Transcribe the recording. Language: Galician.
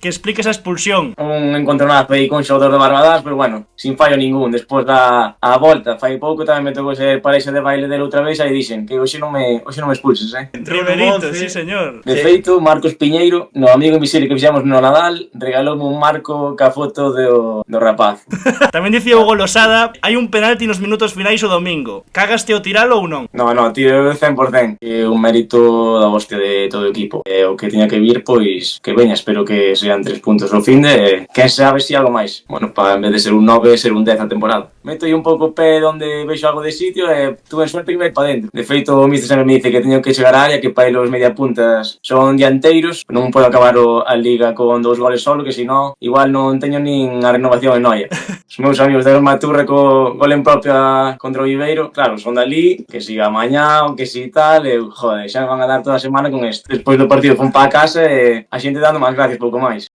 que explique esa expulsión. Un encontronazo aí con xogador de Barbadas, pero bueno, sin fallo ningún. Despois da a volta, fai pouco tamén me tocou ser parexa de baile dele outra vez, aí dixen que hoxe non me expulses, Riverito, sí señor. De feito, Marcos Piñeiro, no amigo invisible que fixemos no Nadal, regaloume un marco ca foto do rapaz. Tamén dicía Hugo Losada, hai un penalti nos minutos finais o domingo. Cagaste ao tiralo ou non? No, tiro 100%. É un mérito da hostia de todo o equipo. O que tiña que vir, pois, que veña. Espero que sean 3 puntos ao fin de... Quen sabe si algo máis. Bueno, para en vez de ser un 9, ser un 10 a temporada. Meto aí un pouco o pé onde vexo algo de sitio e tuve suerte que vai para dentro. De feito, o mister sempre me dice que teño que chegar á área, que para los mediapuntas son dianteiros. Non podo acabar a liga con 2 goles solo, que senón igual non teño nin a renovación en noia. Os meus amigos de Maturra co gol en propia contra o Viveiro, claro, son dali, que siga mañá ou que si tal, e joder, xa me van a dar toda a semana con isto. Despois do partido fun para a casa e a xente dando máis gracias pouco máis.